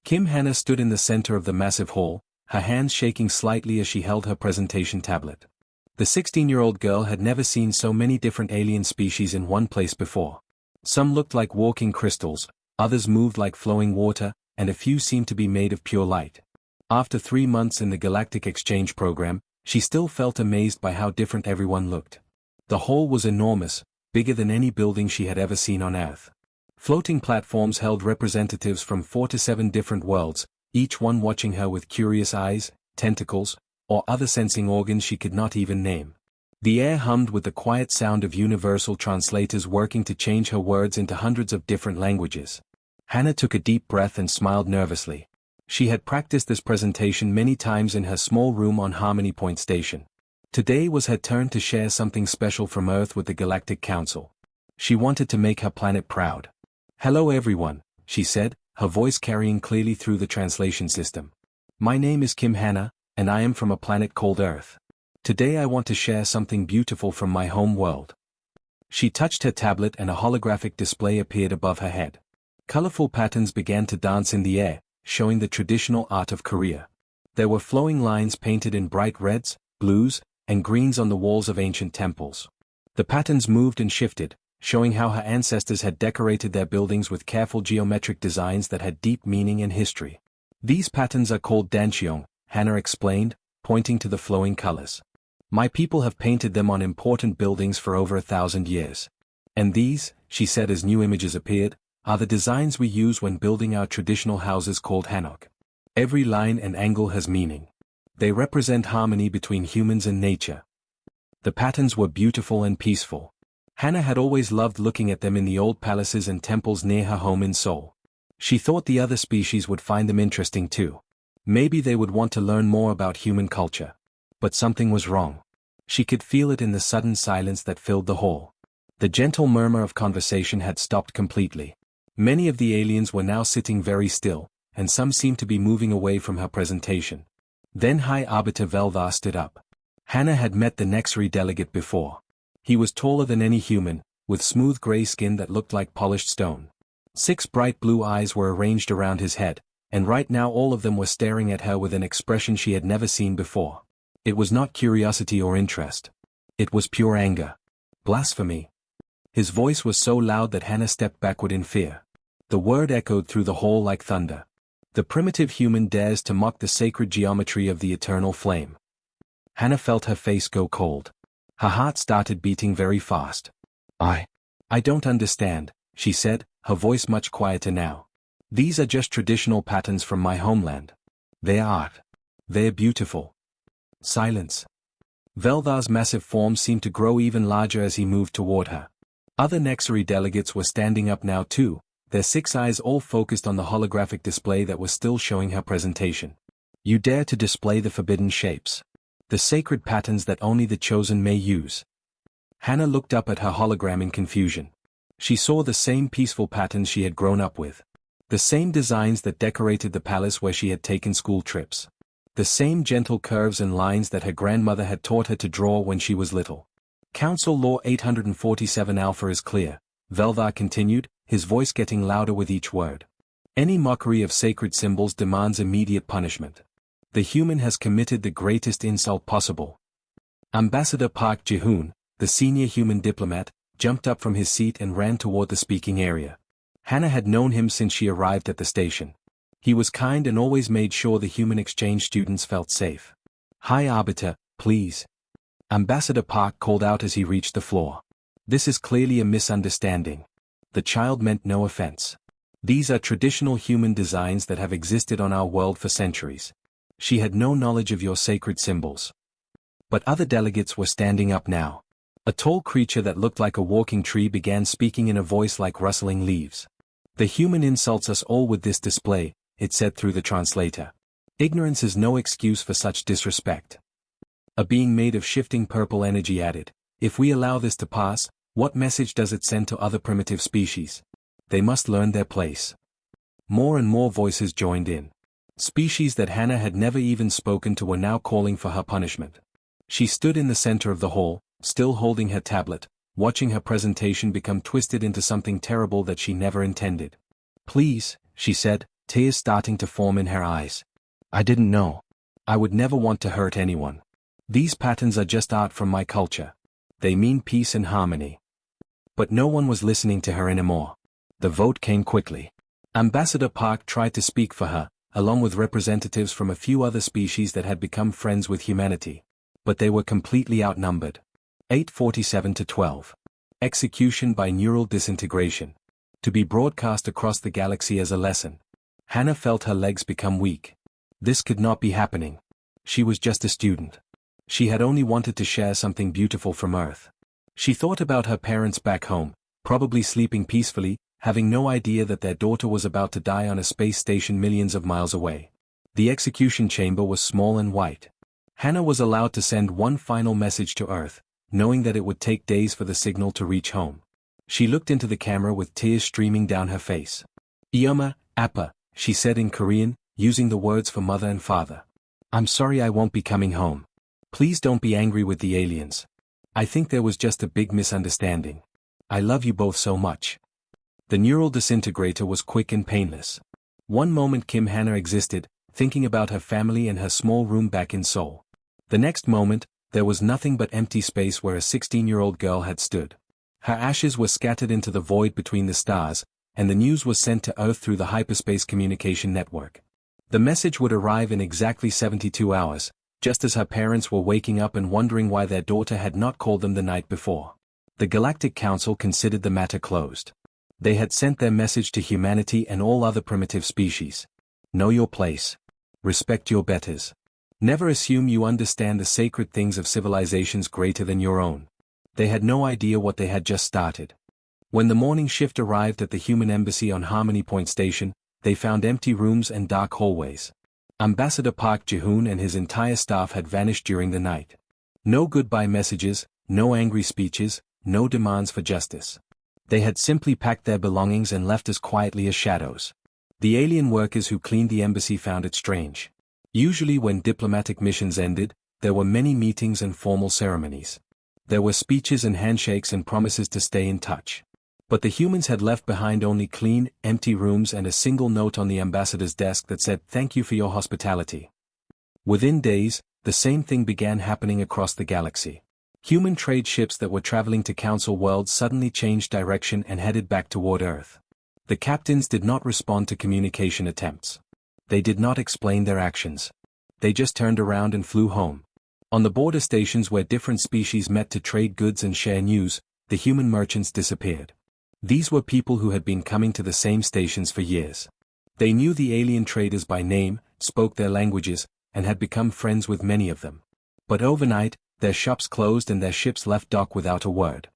Kim Hannah stood in the center of the massive hall, her hands shaking slightly as she held her presentation tablet. The 16-year-old girl had never seen so many different alien species in one place before. Some looked like walking crystals, others moved like flowing water, and a few seemed to be made of pure light. After 3 months in the Galactic Exchange program, she still felt amazed by how different everyone looked. The hall was enormous, bigger than any building she had ever seen on Earth. Floating platforms held representatives from 4 to 7 different worlds, each one watching her with curious eyes, tentacles, or other sensing organs she could not even name. The air hummed with the quiet sound of universal translators working to change her words into hundreds of different languages. Hannah took a deep breath and smiled nervously. She had practiced this presentation many times in her small room on Harmony Point Station. Today was her turn to share something special from Earth with the Galactic Council. She wanted to make her planet proud. "Hello everyone," she said, her voice carrying clearly through the translation system. "My name is Kim Hannah, and I am from a planet called Earth. Today I want to share something beautiful from my home world." She touched her tablet and a holographic display appeared above her head. Colorful patterns began to dance in the air, showing the traditional art of Korea. There were flowing lines painted in bright reds, blues, and greens on the walls of ancient temples. The patterns moved and shifted, showing how her ancestors had decorated their buildings with careful geometric designs that had deep meaning and history. "These patterns are called dancheong," Hannah explained, pointing to the flowing colors. "My people have painted them on important buildings for over 1,000 years. And these," she said as new images appeared, "are the designs we use when building our traditional houses called hanok. Every line and angle has meaning. They represent harmony between humans and nature." The patterns were beautiful and peaceful. Hannah had always loved looking at them in the old palaces and temples near her home in Seoul. She thought the other species would find them interesting too. Maybe they would want to learn more about human culture. But something was wrong. She could feel it in the sudden silence that filled the hall. The gentle murmur of conversation had stopped completely. Many of the aliens were now sitting very still, and some seemed to be moving away from her presentation. Then High Arbiter Veldar stood up. Hannah had met the Nexary delegate before. He was taller than any human, with smooth gray skin that looked like polished stone. 6 bright blue eyes were arranged around his head, and right now all of them were staring at her with an expression she had never seen before. It was not curiosity or interest. It was pure anger. Blasphemy. His voice was so loud that Hannah stepped backward in fear. The word echoed through the hall like thunder. "The primitive human dares to mock the sacred geometry of the eternal flame." Hannah felt her face go cold. Her heart started beating very fast. I don't understand," she said, her voice much quieter now. "These are just traditional patterns from my homeland. They are art. They're beautiful." Silence. Veldar's massive form seemed to grow even larger as he moved toward her. Other Nexary delegates were standing up now too, their 6 eyes all focused on the holographic display that was still showing her presentation. "You dare to display the forbidden shapes. The sacred patterns that only the chosen may use." Hannah looked up at her hologram in confusion. She saw the same peaceful patterns she had grown up with. The same designs that decorated the palace where she had taken school trips. The same gentle curves and lines that her grandmother had taught her to draw when she was little. "Council Law 847 Alpha is clear," Veldar continued, his voice getting louder with each word. "Any mockery of sacred symbols demands immediate punishment. The human has committed the greatest insult possible." Ambassador Park Ji-hoon, the senior human diplomat, jumped up from his seat and ran toward the speaking area. Hannah had known him since she arrived at the station. He was kind and always made sure the human exchange students felt safe. "High Arbiter, please." Ambassador Park called out as he reached the floor. "This is clearly a misunderstanding. The child meant no offense. These are traditional human designs that have existed on our world for centuries. She had no knowledge of your sacred symbols." But other delegates were standing up now. A tall creature that looked like a walking tree began speaking in a voice like rustling leaves. "The human insults us all with this display," it said through the translator. "Ignorance is no excuse for such disrespect." A being made of shifting purple energy added, "If we allow this to pass, what message does it send to other primitive species? They must learn their place." More and more voices joined in. Species that Hannah had never even spoken to were now calling for her punishment. She stood in the center of the hall, still holding her tablet, watching her presentation become twisted into something terrible that she never intended. "Please," she said, tears starting to form in her eyes. I didn't know. I would never want to hurt anyone. These patterns are just art from my culture. They mean peace and harmony. But no one was listening to her anymore. The vote came quickly. Ambassador Park tried to speak for her, along with representatives from a few other species that had become friends with humanity. But they were completely outnumbered. 847 to 12. Execution by neural disintegration. To be broadcast across the galaxy as a lesson. Hannah felt her legs become weak. This could not be happening. She was just a student. She had only wanted to share something beautiful from Earth. She thought about her parents back home, probably sleeping peacefully, having no idea that their daughter was about to die on a space station millions of miles away. The execution chamber was small and white. Hannah was allowed to send one final message to Earth, knowing that it would take days for the signal to reach home. She looked into the camera with tears streaming down her face. Ioma, Appa, she said in Korean, using the words for mother and father. I'm sorry I won't be coming home. Please don't be angry with the aliens. I think there was just a big misunderstanding. I love you both so much. The neural disintegrator was quick and painless. One moment Kim Hannah existed, thinking about her family and her small room back in Seoul. The next moment, there was nothing but empty space where a 16-year-old girl had stood. Her ashes were scattered into the void between the stars, and the news was sent to Earth through the hyperspace communication network. The message would arrive in exactly 72 hours, just as her parents were waking up and wondering why their daughter had not called them the night before. The Galactic Council considered the matter closed. They had sent their message to humanity and all other primitive species. Know your place. Respect your betters. Never assume you understand the sacred things of civilizations greater than your own. They had no idea what they had just started. When the morning shift arrived at the human embassy on Harmony Point Station, they found empty rooms and dark hallways. Ambassador Park Ji-hoon and his entire staff had vanished during the night. No goodbye messages, no angry speeches, no demands for justice. They had simply packed their belongings and left as quietly as shadows. The alien workers who cleaned the embassy found it strange. Usually when diplomatic missions ended, there were many meetings and formal ceremonies. There were speeches and handshakes and promises to stay in touch. But the humans had left behind only clean, empty rooms and a single note on the ambassador's desk that said, "Thank you for your hospitality." Within days, the same thing began happening across the galaxy. Human trade ships that were traveling to Council worlds suddenly changed direction and headed back toward Earth. The captains did not respond to communication attempts. They did not explain their actions. They just turned around and flew home. On the border stations where different species met to trade goods and share news, the human merchants disappeared. These were people who had been coming to the same stations for years. They knew the alien traders by name, spoke their languages, and had become friends with many of them. But overnight, their shops closed and their ships left dock without a word.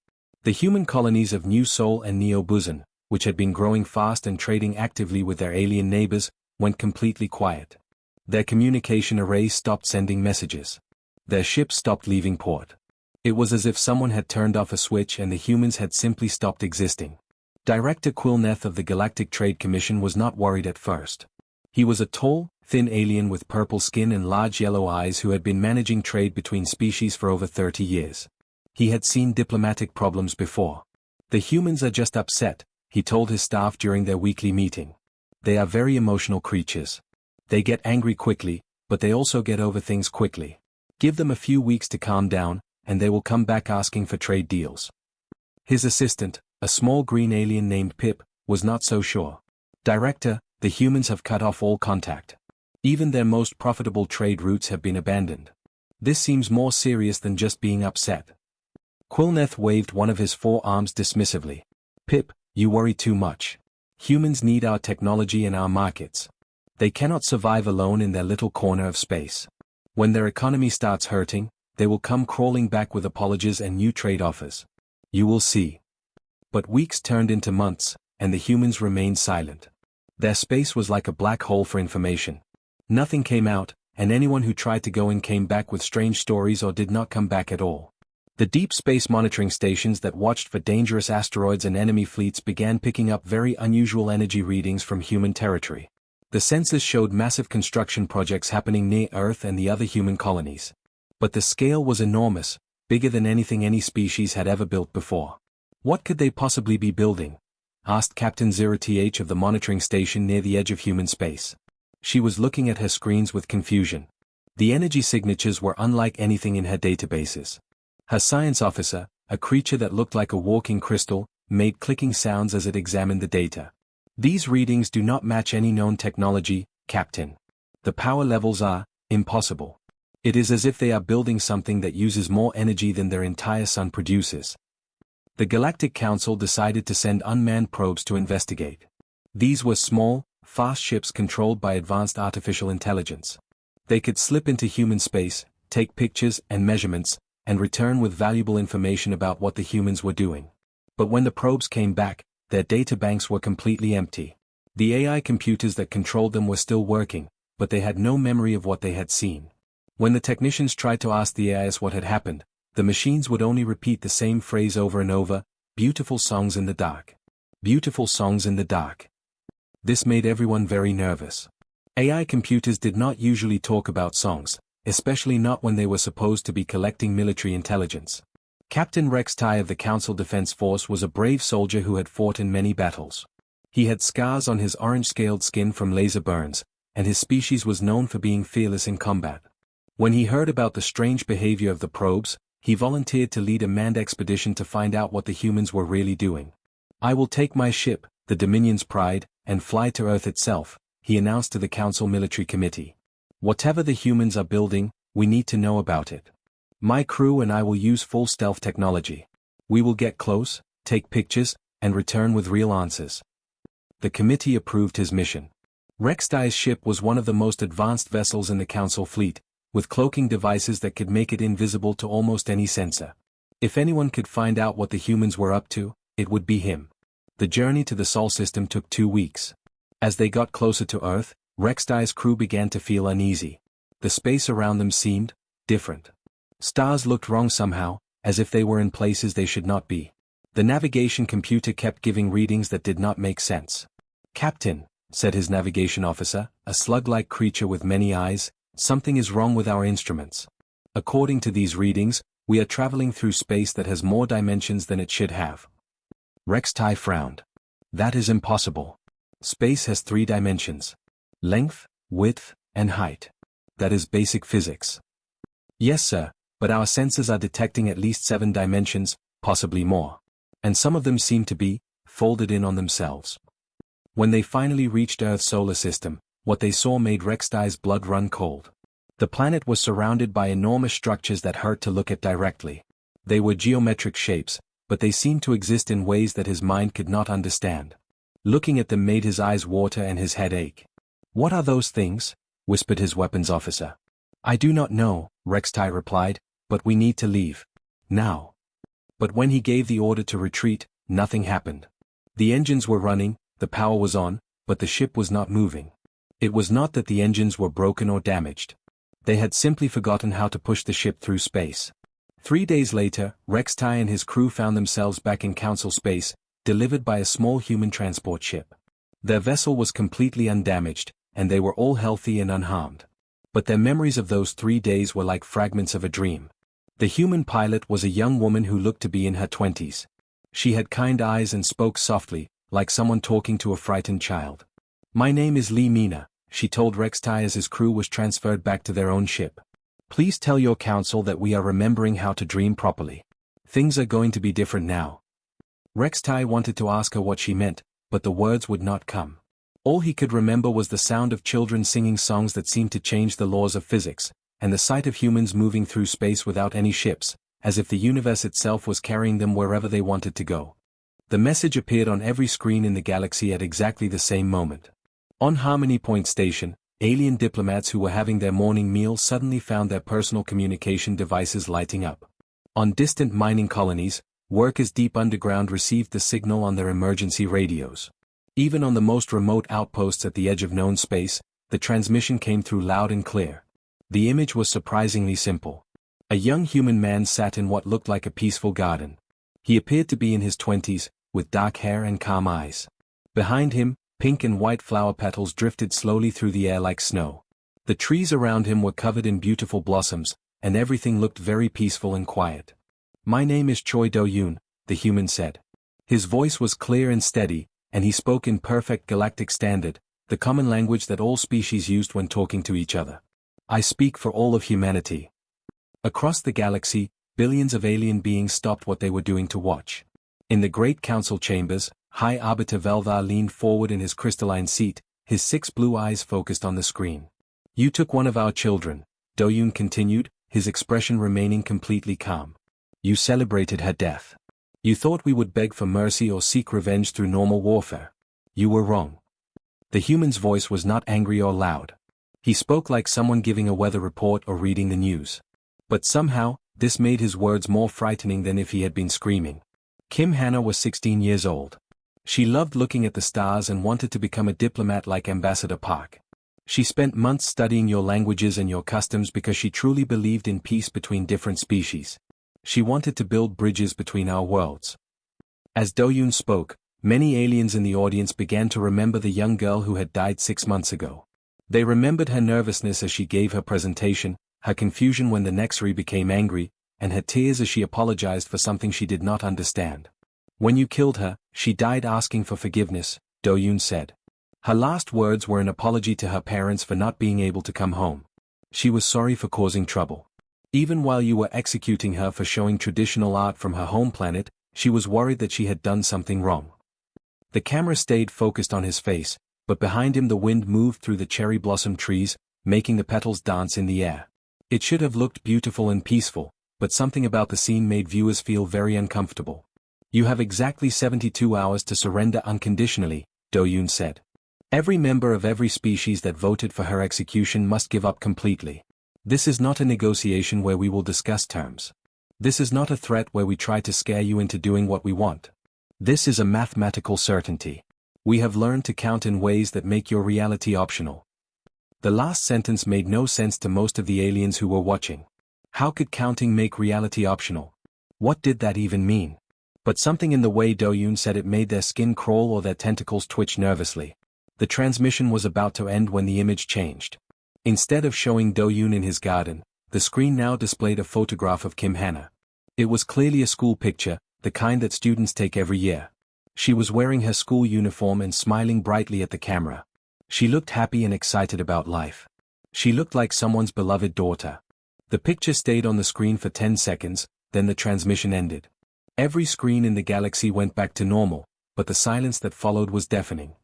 The human colonies of New Seoul and Neo Busan, which had been growing fast and trading actively with their alien neighbors, went completely quiet. Their communication arrays stopped sending messages. Their ships stopped leaving port. It was as if someone had turned off a switch and the humans had simply stopped existing. Director Quilneth of the Galactic Trade Commission was not worried at first. He was a tall, thin alien with purple skin and large yellow eyes who had been managing trade between species for over 30 years. He had seen diplomatic problems before. The humans are just upset, he told his staff during their weekly meeting. They are very emotional creatures. They get angry quickly, but they also get over things quickly. Give them a few weeks to calm down, and they will come back asking for trade deals. His assistant, a small green alien named Pip, was not so sure. Director, the humans have cut off all contact. Even their most profitable trade routes have been abandoned. This seems more serious than just being upset. Quilneth waved one of his forearms dismissively. Pip, you worry too much. Humans need our technology and our markets. They cannot survive alone in their little corner of space. When their economy starts hurting, they will come crawling back with apologies and new trade offers. You will see. But weeks turned into months, and the humans remained silent. Their space was like a black hole for information. Nothing came out, and anyone who tried to go in came back with strange stories or did not come back at all. The deep space monitoring stations that watched for dangerous asteroids and enemy fleets began picking up very unusual energy readings from human territory. The sensors showed massive construction projects happening near Earth and the other human colonies. But the scale was enormous, bigger than anything any species had ever built before. What could they possibly be building? asked Captain 0th of the monitoring station near the edge of human space. She was looking at her screens with confusion. The energy signatures were unlike anything in her databases. Her science officer, a creature that looked like a walking crystal, made clicking sounds as it examined the data. These readings do not match any known technology, Captain. The power levels are impossible. It is as if they are building something that uses more energy than their entire sun produces. The Galactic Council decided to send unmanned probes to investigate. These were small, fast ships controlled by advanced artificial intelligence. They could slip into human space, take pictures and measurements, and return with valuable information about what the humans were doing. But when the probes came back, their data banks were completely empty. The AI computers that controlled them were still working, but they had no memory of what they had seen. When the technicians tried to ask the AIs what had happened, the machines would only repeat the same phrase over and over, "Beautiful songs in the dark. Beautiful songs in the dark." This made everyone very nervous. AI computers did not usually talk about songs, especially not when they were supposed to be collecting military intelligence. Captain Rex Ty of the Council Defense Force was a brave soldier who had fought in many battles. He had scars on his orange-scaled skin from laser burns, and his species was known for being fearless in combat. When he heard about the strange behavior of the probes, he volunteered to lead a manned expedition to find out what the humans were really doing. "I will take my ship, the Dominion's Pride, and fly to Earth itself," he announced to the Council Military Committee. "Whatever the humans are building, we need to know about it. My crew and I will use full stealth technology. We will get close, take pictures, and return with real answers." The committee approved his mission. Rex Ty's ship was one of the most advanced vessels in the Council fleet, with cloaking devices that could make it invisible to almost any sensor. If anyone could find out what the humans were up to, it would be him. The journey to the Sol system took 2 weeks. As they got closer to Earth, Rex Ty's crew began to feel uneasy. The space around them seemed different. Stars looked wrong somehow, as if they were in places they should not be. The navigation computer kept giving readings that did not make sense. "Captain," said his navigation officer, a slug-like creature with many eyes, "something is wrong with our instruments. According to these readings, we are traveling through space that has more dimensions than it should have." Rex Ty frowned. "That is impossible. Space has 3 dimensions. Length, width, and height. That is basic physics." "Yes, sir, but our sensors are detecting at least 7 dimensions, possibly more. And some of them seem to be folded in on themselves." When they finally reached Earth's solar system, what they saw made Rex Ty's blood run cold. The planet was surrounded by enormous structures that hurt to look at directly. They were geometric shapes, but they seemed to exist in ways that his mind could not understand. Looking at them made his eyes water and his head ache. "What are those things?" whispered his weapons officer. "I do not know," Rex Ty replied, "but we need to leave. Now." But when he gave the order to retreat, nothing happened. The engines were running, the power was on, but the ship was not moving. It was not that the engines were broken or damaged. They had simply forgotten how to push the ship through space. 3 days later, Rex Ty and his crew found themselves back in Council space, delivered by a small human transport ship. Their vessel was completely undamaged, and they were all healthy and unharmed. But their memories of those 3 days were like fragments of a dream. The human pilot was a young woman who looked to be in her 20s. She had kind eyes and spoke softly, like someone talking to a frightened child. "My name is Lee Mina," she told Rex Ty as his crew was transferred back to their own ship. "Please tell your council that we are remembering how to dream properly. Things are going to be different now." Rex Ty wanted to ask her what she meant, but the words would not come. All he could remember was the sound of children singing songs that seemed to change the laws of physics, and the sight of humans moving through space without any ships, as if the universe itself was carrying them wherever they wanted to go. The message appeared on every screen in the galaxy at exactly the same moment. On Harmony Point Station, alien diplomats who were having their morning meal suddenly found their personal communication devices lighting up. On distant mining colonies, workers deep underground received the signal on their emergency radios. Even on the most remote outposts at the edge of known space, the transmission came through loud and clear. The image was surprisingly simple. A young human man sat in what looked like a peaceful garden. He appeared to be in his 20s, with dark hair and calm eyes. Behind him, pink and white flower petals drifted slowly through the air like snow. The trees around him were covered in beautiful blossoms, and everything looked very peaceful and quiet. "My name is Choi Do-yoon," the human said. His voice was clear and steady, and he spoke in perfect galactic standard, the common language that all species used when talking to each other. I speak for all of humanity. Across the galaxy, billions of alien beings stopped what they were doing to watch. In the Great Council chambers, High Arbiter Velvar leaned forward in his crystalline seat, his 6 blue eyes focused on the screen. You took one of our children, Do-yoon continued, his expression remaining completely calm. You celebrated her death. You thought we would beg for mercy or seek revenge through normal warfare. You were wrong. The human's voice was not angry or loud. He spoke like someone giving a weather report or reading the news. But somehow, this made his words more frightening than if he had been screaming. Kim Hannah was 16 years old. She loved looking at the stars and wanted to become a diplomat like Ambassador Park. She spent months studying your languages and your customs because she truly believed in peace between different species. She wanted to build bridges between our worlds. As Do-yoon spoke, many aliens in the audience began to remember the young girl who had died 6 months ago. They remembered her nervousness as she gave her presentation, her confusion when the Nexari became angry, and her tears as she apologized for something she did not understand. When you killed her, she died asking for forgiveness, Do-yoon said. Her last words were an apology to her parents for not being able to come home. She was sorry for causing trouble. Even while you were executing her for showing traditional art from her home planet, she was worried that she had done something wrong. The camera stayed focused on his face, but behind him the wind moved through the cherry blossom trees, making the petals dance in the air. It should have looked beautiful and peaceful, but something about the scene made viewers feel very uncomfortable. You have exactly 72 hours to surrender unconditionally, Do-yoon said. Every member of every species that voted for her execution must give up completely. This is not a negotiation where we will discuss terms. This is not a threat where we try to scare you into doing what we want. This is a mathematical certainty. We have learned to count in ways that make your reality optional. The last sentence made no sense to most of the aliens who were watching. How could counting make reality optional? What did that even mean? But something in the way Do-yoon said it made their skin crawl or their tentacles twitch nervously. The transmission was about to end when the image changed. Instead of showing Do-yoon in his garden, the screen now displayed a photograph of Kim Hannah. It was clearly a school picture, the kind that students take every year. She was wearing her school uniform and smiling brightly at the camera. She looked happy and excited about life. She looked like someone's beloved daughter. The picture stayed on the screen for 10 seconds, then the transmission ended. Every screen in the galaxy went back to normal, but the silence that followed was deafening.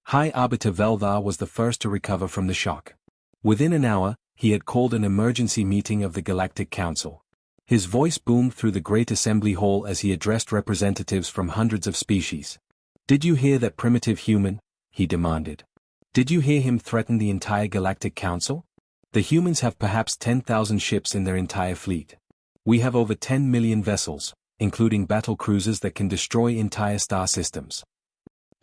High Arbiter Velvar was the first to recover from the shock. Within an hour, he had called an emergency meeting of the Galactic Council. His voice boomed through the Great Assembly Hall as he addressed representatives from hundreds of species. "Did you hear that primitive human?" he demanded. "Did you hear him threaten the entire Galactic Council? The humans have perhaps 10,000 ships in their entire fleet. We have over 10 million vessels, including battle cruisers that can destroy entire star systems."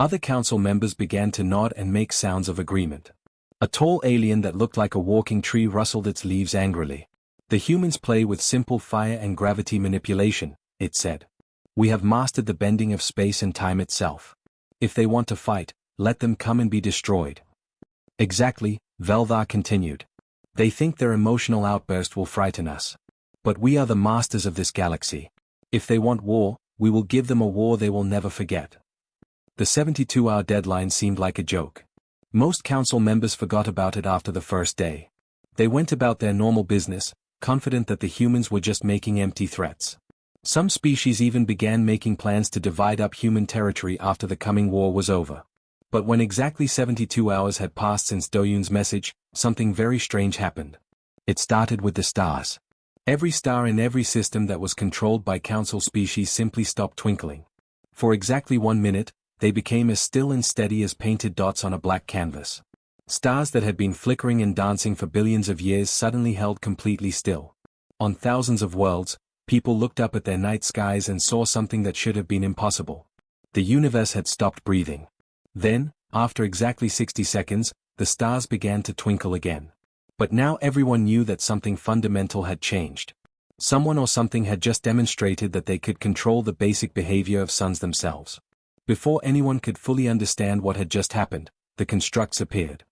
Other council members began to nod and make sounds of agreement. A tall alien that looked like a walking tree rustled its leaves angrily. "The humans play with simple fire and gravity manipulation," it said. "We have mastered the bending of space and time itself. If they want to fight, let them come and be destroyed." "Exactly," Velvar continued. "They think their emotional outburst will frighten us. But we are the masters of this galaxy. If they want war, we will give them a war they will never forget." The 72-hour deadline seemed like a joke. Most council members forgot about it after the first day. They went about their normal business, confident that the humans were just making empty threats. Some species even began making plans to divide up human territory after the coming war was over. But when exactly 72 hours had passed since Do-yoon's message, something very strange happened. It started with the stars. Every star in every system that was controlled by council species simply stopped twinkling. For exactly 1 minute, they became as still and steady as painted dots on a black canvas. Stars that had been flickering and dancing for billions of years suddenly held completely still. On thousands of worlds, people looked up at their night skies and saw something that should have been impossible. The universe had stopped breathing. Then, after exactly 60 seconds, the stars began to twinkle again. But now everyone knew that something fundamental had changed. Someone or something had just demonstrated that they could control the basic behavior of suns themselves. Before anyone could fully understand what had just happened, the constructs appeared.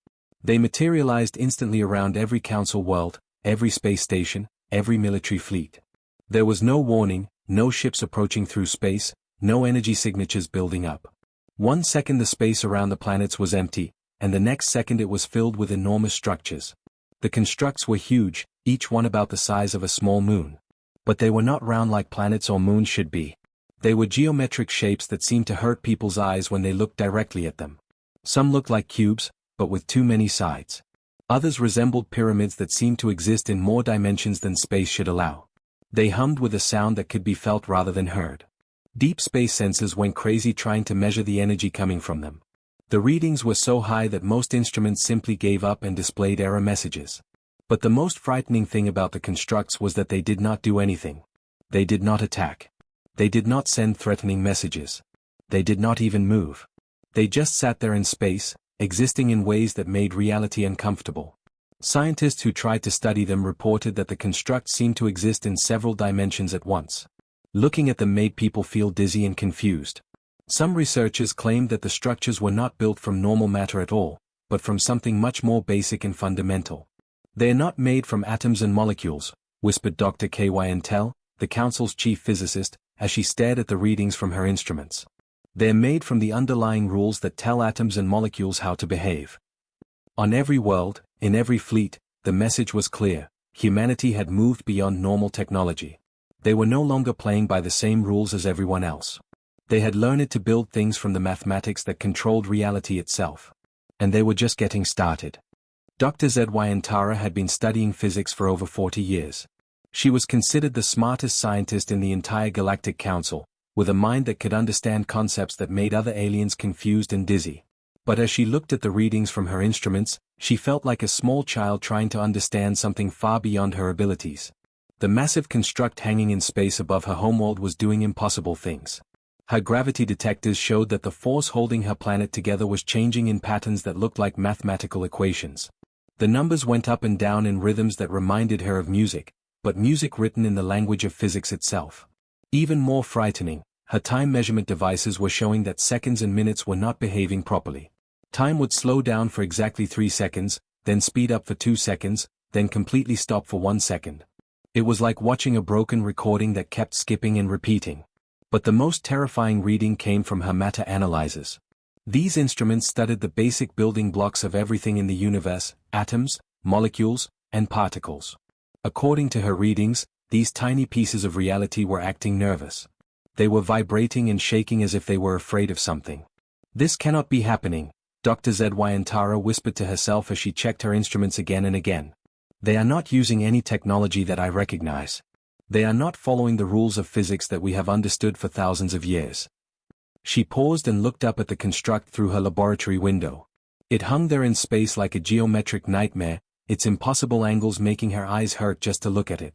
They materialized instantly around every council world, every space station, every military fleet. There was no warning, no ships approaching through space, no energy signatures building up. One second the space around the planets was empty, and the next second it was filled with enormous structures. The constructs were huge, each one about the size of a small moon. But they were not round like planets or moons should be. They were geometric shapes that seemed to hurt people's eyes when they looked directly at them. Some looked like cubes, but with too many sides. Others resembled pyramids that seemed to exist in more dimensions than space should allow. They hummed with a sound that could be felt rather than heard. Deep space sensors went crazy trying to measure the energy coming from them. The readings were so high that most instruments simply gave up and displayed error messages. But the most frightening thing about the constructs was that they did not do anything. They did not attack. They did not send threatening messages. They did not even move. They just sat there in space, existing in ways that made reality uncomfortable. Scientists who tried to study them reported that the constructs seemed to exist in several dimensions at once. Looking at them made people feel dizzy and confused. Some researchers claimed that the structures were not built from normal matter at all, but from something much more basic and fundamental. They are not made from atoms and molecules, whispered Dr. K.Y. Intel, the council's chief physicist, as she stared at the readings from her instruments. They are made from the underlying rules that tell atoms and molecules how to behave. On every world, in every fleet, the message was clear: humanity had moved beyond normal technology. They were no longer playing by the same rules as everyone else. They had learned to build things from the mathematics that controlled reality itself. And they were just getting started. Dr. Zywantara had been studying physics for over 40 years. She was considered the smartest scientist in the entire Galactic Council, with a mind that could understand concepts that made other aliens confused and dizzy. But as she looked at the readings from her instruments, she felt like a small child trying to understand something far beyond her abilities. The massive construct hanging in space above her homeworld was doing impossible things. Her gravity detectors showed that the force holding her planet together was changing in patterns that looked like mathematical equations. The numbers went up and down in rhythms that reminded her of music, but music written in the language of physics itself. Even more frightening, her time measurement devices were showing that seconds and minutes were not behaving properly. Time would slow down for exactly 3 seconds, then speed up for 2 seconds, then completely stop for 1 second. It was like watching a broken recording that kept skipping and repeating. But the most terrifying reading came from her matter analyzers. These instruments studied the basic building blocks of everything in the universe: atoms, molecules, and particles. According to her readings, these tiny pieces of reality were acting nervous. They were vibrating and shaking as if they were afraid of something. This cannot be happening, Dr. Zywantara whispered to herself as she checked her instruments again and again. They are not using any technology that I recognize. They are not following the rules of physics that we have understood for thousands of years. She paused and looked up at the construct through her laboratory window. It hung there in space like a geometric nightmare, its impossible angles making her eyes hurt just to look at it.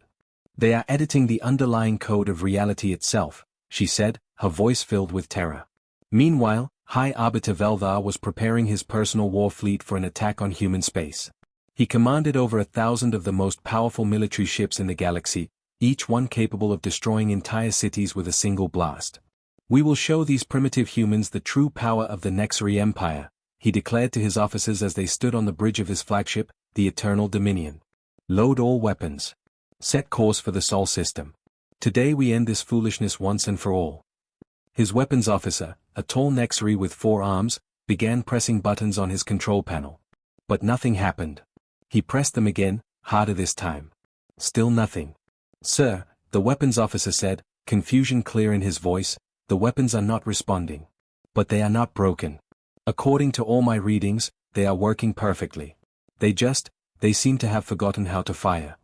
They are editing the underlying code of reality itself, she said, her voice filled with terror. Meanwhile, High Arbiter Veldar was preparing his personal war fleet for an attack on human space. He commanded over 1,000 of the most powerful military ships in the galaxy, each one capable of destroying entire cities with a single blast. We will show these primitive humans the true power of the Nexari Empire, he declared to his officers as they stood on the bridge of his flagship, the Eternal Dominion. Load all weapons. Set course for the Sol system. Today we end this foolishness once and for all. His weapons officer, a tall Nexari with 4 arms, began pressing buttons on his control panel. But nothing happened. He pressed them again, harder this time. Still nothing. Sir, the weapons officer said, confusion clear in his voice, the weapons are not responding. But they are not broken. According to all my readings, they are working perfectly. They seem to have forgotten how to fire.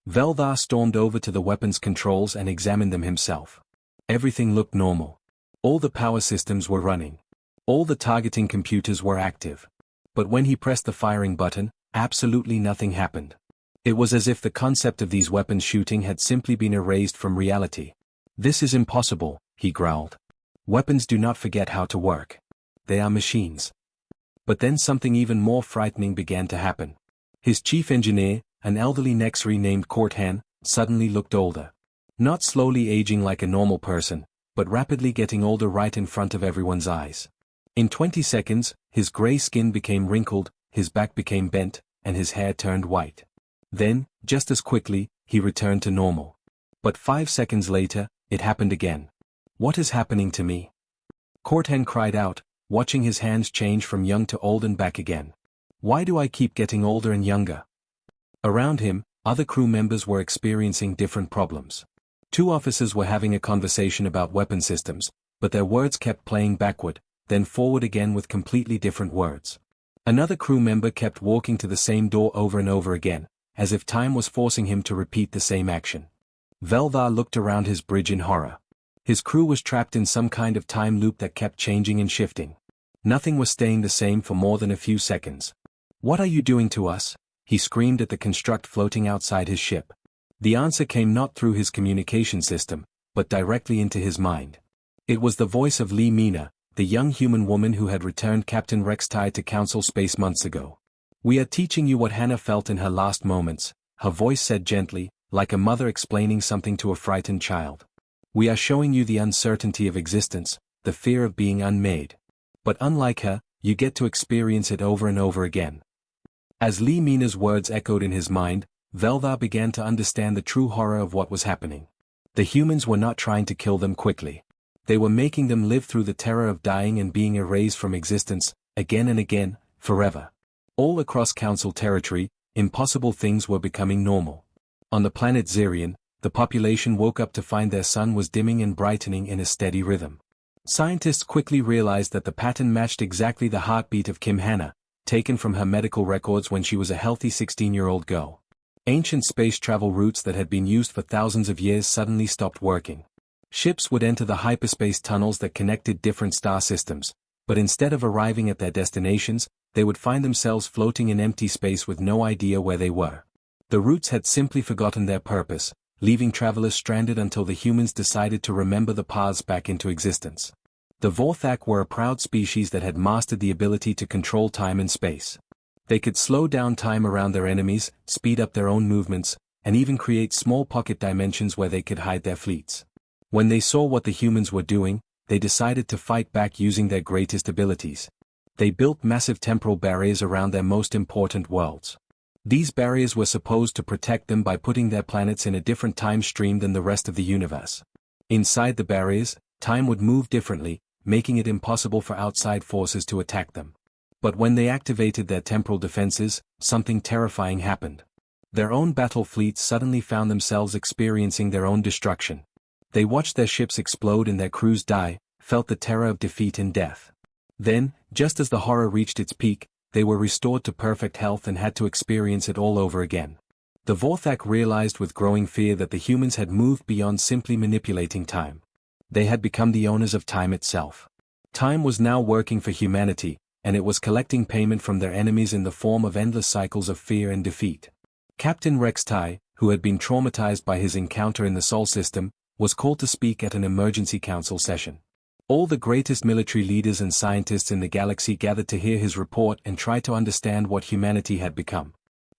Veldar stormed over to the weapons controls and examined them himself. Everything looked normal. All the power systems were running. All the targeting computers were active. But when he pressed the firing button, absolutely nothing happened. It was as if the concept of these weapons shooting had simply been erased from reality. This is impossible, he growled. Weapons do not forget how to work. They are machines. But then something even more frightening began to happen. His chief engineer, an elderly Nexari named Cortan, suddenly looked older. Not slowly aging like a normal person, but rapidly getting older right in front of everyone's eyes. In 20 seconds, his gray skin became wrinkled, his back became bent, and his hair turned white. Then, just as quickly, he returned to normal. But 5 seconds later, it happened again. What is happening to me? Cortan cried out, watching his hands change from young to old and back again. Why do I keep getting older and younger? Around him, other crew members were experiencing different problems. Two officers were having a conversation about weapon systems, but their words kept playing backward, then forward again with completely different words. Another crew member kept walking to the same door over and over again, as if time was forcing him to repeat the same action. Veldar looked around his bridge in horror. His crew was trapped in some kind of time loop that kept changing and shifting. Nothing was staying the same for more than a few seconds. "What are you doing to us?" he screamed at the construct floating outside his ship. The answer came not through his communication system, but directly into his mind. It was the voice of Lee Mina, the young human woman who had returned Captain Rextai to Council Space months ago. "We are teaching you what Hannah felt in her last moments," her voice said gently, like a mother explaining something to a frightened child. "We are showing you the uncertainty of existence, the fear of being unmade. But unlike her, you get to experience it over and over again." As Lee Mina's words echoed in his mind, Veldar began to understand the true horror of what was happening. The humans were not trying to kill them quickly. They were making them live through the terror of dying and being erased from existence, again and again, forever. All across Council territory, impossible things were becoming normal. On the planet Zerion, the population woke up to find their sun was dimming and brightening in a steady rhythm. Scientists quickly realized that the pattern matched exactly the heartbeat of Kim Hannah, taken from her medical records when she was a healthy 16-year-old girl. Ancient space travel routes that had been used for thousands of years suddenly stopped working. Ships would enter the hyperspace tunnels that connected different star systems, but instead of arriving at their destinations, they would find themselves floating in empty space with no idea where they were. The routes had simply forgotten their purpose, leaving travelers stranded until the humans decided to remember the paths back into existence. The Vorthak were a proud species that had mastered the ability to control time and space. They could slow down time around their enemies, speed up their own movements, and even create small pocket dimensions where they could hide their fleets. When they saw what the humans were doing, they decided to fight back using their greatest abilities. They built massive temporal barriers around their most important worlds. These barriers were supposed to protect them by putting their planets in a different time stream than the rest of the universe. Inside the barriers, time would move differently, making it impossible for outside forces to attack them. But when they activated their temporal defenses, something terrifying happened. Their own battle fleets suddenly found themselves experiencing their own destruction. They watched their ships explode and their crews die, felt the terror of defeat and death. Then, just as the horror reached its peak, they were restored to perfect health and had to experience it all over again. The Vorthak realized with growing fear that the humans had moved beyond simply manipulating time. They had become the owners of time itself. Time was now working for humanity, and it was collecting payment from their enemies in the form of endless cycles of fear and defeat. Captain Rextai, who had been traumatized by his encounter in the Sol system, was called to speak at an emergency council session. All the greatest military leaders and scientists in the galaxy gathered to hear his report and try to understand what humanity had become.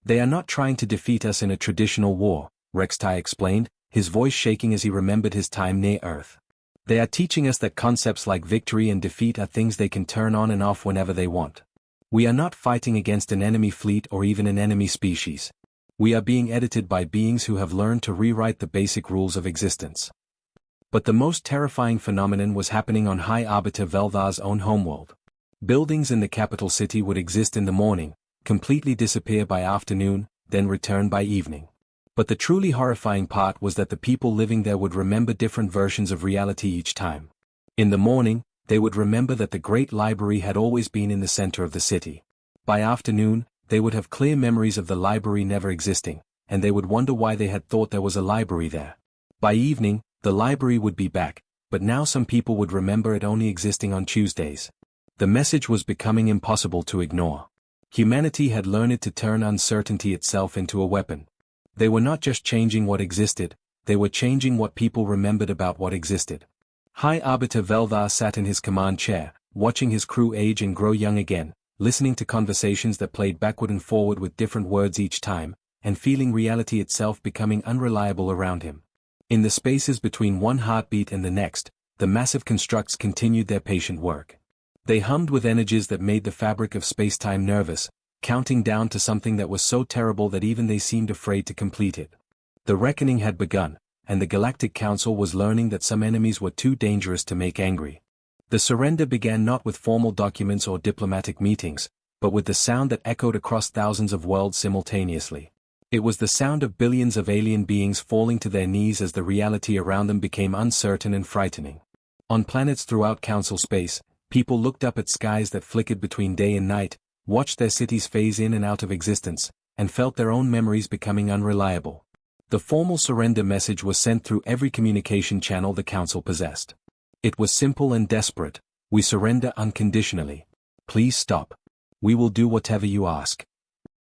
"They are not trying to defeat us in a traditional war," Rextai explained, his voice shaking as he remembered his time near Earth. "They are teaching us that concepts like victory and defeat are things they can turn on and off whenever they want. We are not fighting against an enemy fleet or even an enemy species. We are being edited by beings who have learned to rewrite the basic rules of existence." But the most terrifying phenomenon was happening on High Arbiter Veldar's own homeworld. Buildings in the capital city would exist in the morning, completely disappear by afternoon, then return by evening. But the truly horrifying part was that the people living there would remember different versions of reality each time. In the morning, they would remember that the Great Library had always been in the center of the city. By afternoon, they would have clear memories of the library never existing, and they would wonder why they had thought there was a library there. By evening, the library would be back, but now some people would remember it only existing on Tuesdays. The message was becoming impossible to ignore. Humanity had learned to turn uncertainty itself into a weapon. They were not just changing what existed, they were changing what people remembered about what existed. High Arbiter Veldar sat in his command chair, watching his crew age and grow young again, listening to conversations that played backward and forward with different words each time, and feeling reality itself becoming unreliable around him. In the spaces between one heartbeat and the next, the massive constructs continued their patient work. They hummed with energies that made the fabric of space-time nervous, counting down to something that was so terrible that even they seemed afraid to complete it. The reckoning had begun, and the Galactic Council was learning that some enemies were too dangerous to make angry. The surrender began not with formal documents or diplomatic meetings, but with the sound that echoed across thousands of worlds simultaneously. It was the sound of billions of alien beings falling to their knees as the reality around them became uncertain and frightening. On planets throughout Council space, people looked up at skies that flickered between day and night, watched their cities phase in and out of existence, and felt their own memories becoming unreliable. The formal surrender message was sent through every communication channel the Council possessed. It was simple and desperate: we surrender unconditionally. Please stop. We will do whatever you ask.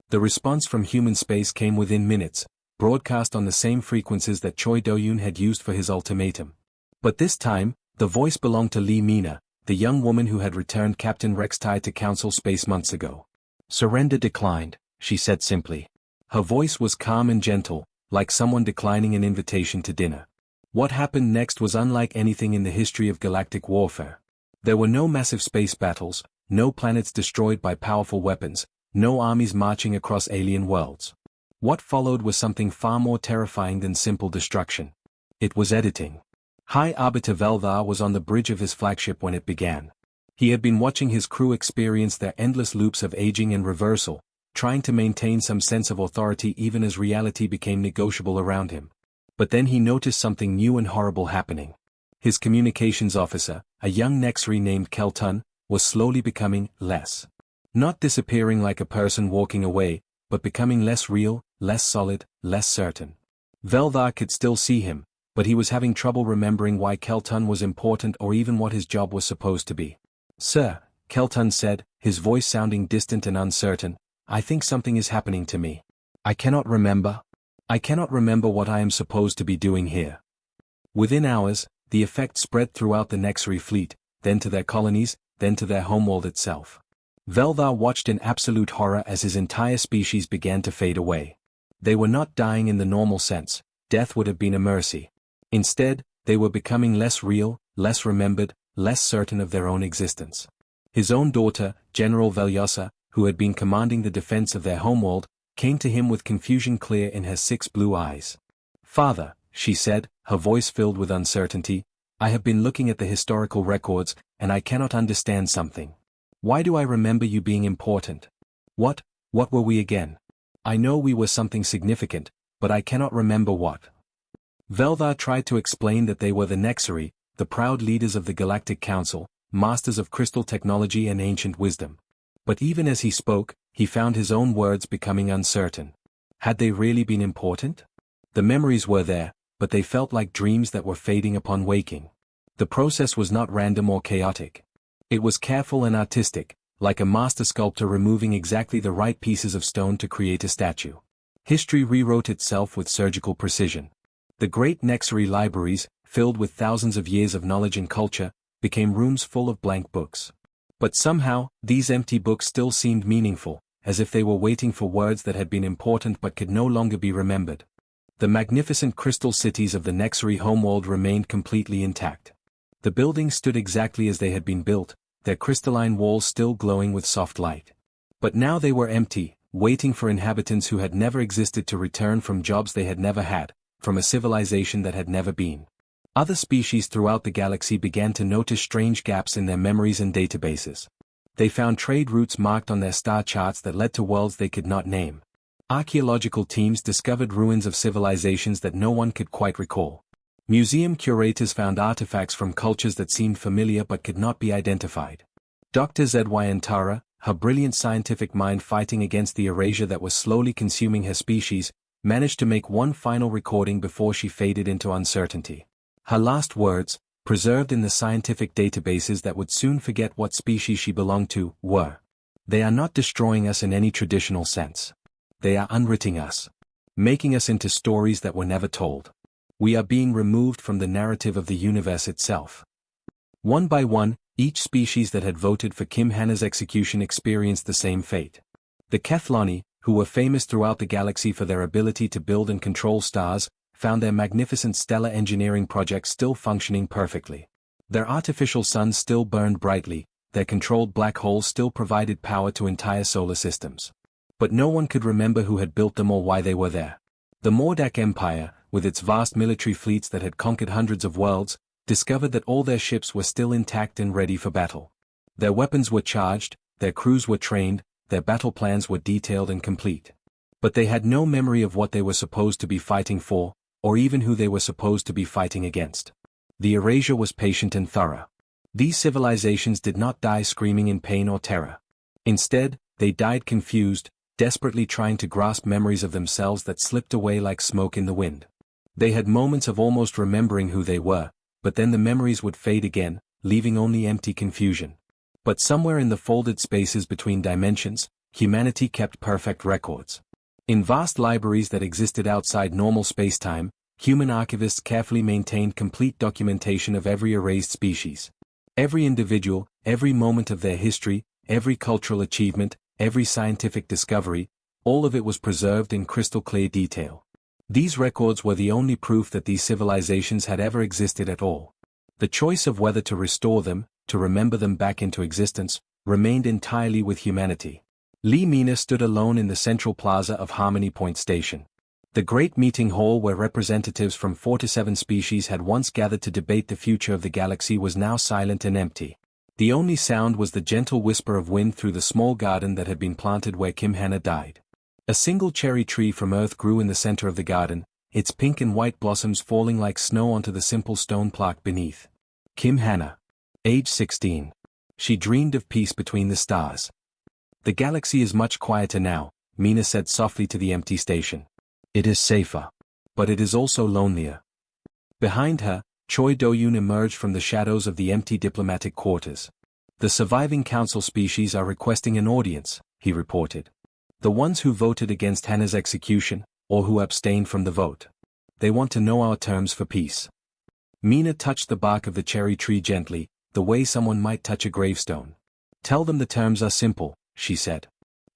The response from human space came within minutes, broadcast on the same frequencies that Choi Do-yoon had used for his ultimatum. But this time, the voice belonged to Lee Mina, the young woman who had returned Captain Rex Tai to Council space months ago. Surrender declined, she said simply. Her voice was calm and gentle, like someone declining an invitation to dinner. What happened next was unlike anything in the history of galactic warfare. There were no massive space battles, no planets destroyed by powerful weapons, no armies marching across alien worlds. What followed was something far more terrifying than simple destruction. It was editing. High Arbiter Veldar was on the bridge of his flagship when it began. He had been watching his crew experience their endless loops of aging and reversal, trying to maintain some sense of authority even as reality became negotiable around him. But then he noticed something new and horrible happening. His communications officer, a young Nexri named Kelton, was slowly becoming less. Not disappearing like a person walking away, but becoming less real, less solid, less certain. Veldar could still see him, but he was having trouble remembering why Kelton was important or even what his job was supposed to be. Sir, Kelton said, his voice sounding distant and uncertain, I think something is happening to me. I cannot remember. I cannot remember what I am supposed to be doing here. Within hours, the effect spread throughout the Nexri fleet, then to their colonies, then to their homeworld itself. Veldar watched in absolute horror as his entire species began to fade away. They were not dying in the normal sense, death would have been a mercy. Instead, they were becoming less real, less remembered, less certain of their own existence. His own daughter, General Velyosa, who had been commanding the defense of their homeworld, came to him with confusion clear in her 6 blue eyes. Father, she said, her voice filled with uncertainty, I have been looking at the historical records, and I cannot understand something. Why do I remember you being important? What were we again? I know we were something significant, but I cannot remember what. Veldar tried to explain that they were the Nexri, the proud leaders of the Galactic Council, masters of crystal technology and ancient wisdom. But even as he spoke, he found his own words becoming uncertain. Had they really been important? The memories were there, but they felt like dreams that were fading upon waking. The process was not random or chaotic. It was careful and artistic, like a master sculptor removing exactly the right pieces of stone to create a statue. History rewrote itself with surgical precision. The great Nexri libraries, filled with thousands of years of knowledge and culture, became rooms full of blank books. But somehow, these empty books still seemed meaningful, as if they were waiting for words that had been important but could no longer be remembered. The magnificent crystal cities of the Nexri homeworld remained completely intact. The buildings stood exactly as they had been built, their crystalline walls still glowing with soft light. But now they were empty, waiting for inhabitants who had never existed to return from jobs they had never had, from a civilization that had never been. Other species throughout the galaxy began to notice strange gaps in their memories and databases. They found trade routes marked on their star charts that led to worlds they could not name. Archaeological teams discovered ruins of civilizations that no one could quite recall. Museum curators found artifacts from cultures that seemed familiar but could not be identified. Dr. Zywantara, her brilliant scientific mind fighting against the erasure that was slowly consuming her species, managed to make one final recording before she faded into uncertainty. Her last words, preserved in the scientific databases that would soon forget what species she belonged to, were, "They are not destroying us in any traditional sense. They are unwriting us. Making us into stories that were never told. We are being removed from the narrative of the universe itself." One by one, each species that had voted for Kim Hanna's execution experienced the same fate. The Kethlani, who were famous throughout the galaxy for their ability to build and control stars, found their magnificent stellar engineering projects still functioning perfectly. Their artificial suns still burned brightly, their controlled black holes still provided power to entire solar systems. But no one could remember who had built them or why they were there. The Mordak Empire, with its vast military fleets that had conquered hundreds of worlds, discovered that all their ships were still intact and ready for battle. Their weapons were charged, their crews were trained, their battle plans were detailed and complete. But they had no memory of what they were supposed to be fighting for, or even who they were supposed to be fighting against. The erasure was patient and thorough. These civilizations did not die screaming in pain or terror. Instead, they died confused, desperately trying to grasp memories of themselves that slipped away like smoke in the wind. They had moments of almost remembering who they were, but then the memories would fade again, leaving only empty confusion. But somewhere in the folded spaces between dimensions, humanity kept perfect records. In vast libraries that existed outside normal spacetime, human archivists carefully maintained complete documentation of every erased species. Every individual, every moment of their history, every cultural achievement, every scientific discovery, all of it was preserved in crystal clear detail. These records were the only proof that these civilizations had ever existed at all. The choice of whether to restore them, to remember them back into existence, remained entirely with humanity. Lee Mina stood alone in the central plaza of Harmony Point Station. The great meeting hall where representatives from 4 to 7 species had once gathered to debate the future of the galaxy was now silent and empty. The only sound was the gentle whisper of wind through the small garden that had been planted where Kim Hannah died. A single cherry tree from Earth grew in the center of the garden, its pink and white blossoms falling like snow onto the simple stone plaque beneath. Kim Hannah. Age 16. She dreamed of peace between the stars. The galaxy is much quieter now, Mina said softly to the empty station. It is safer. But it is also lonelier. Behind her, Choi Do-yoon emerged from the shadows of the empty diplomatic quarters. The surviving council species are requesting an audience, he reported. The ones who voted against Hannah's execution, or who abstained from the vote. They want to know our terms for peace. Mina touched the bark of the cherry tree gently, the way someone might touch a gravestone. Tell them the terms are simple, she said.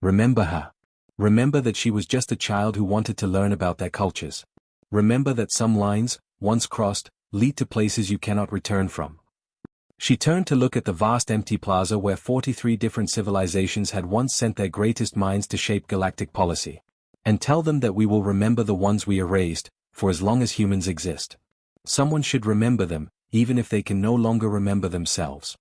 Remember her. Remember that she was just a child who wanted to learn about their cultures. Remember that some lines, once crossed, lead to places you cannot return from. She turned to look at the vast empty plaza where 43 different civilizations had once sent their greatest minds to shape galactic policy. And tell them that we will remember the ones we erased, for as long as humans exist. Someone should remember them, even if they can no longer remember themselves.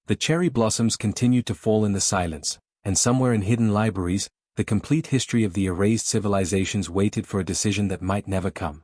The cherry blossoms continued to fall in the silence, and somewhere in hidden libraries, the complete history of the erased civilizations waited for a decision that might never come.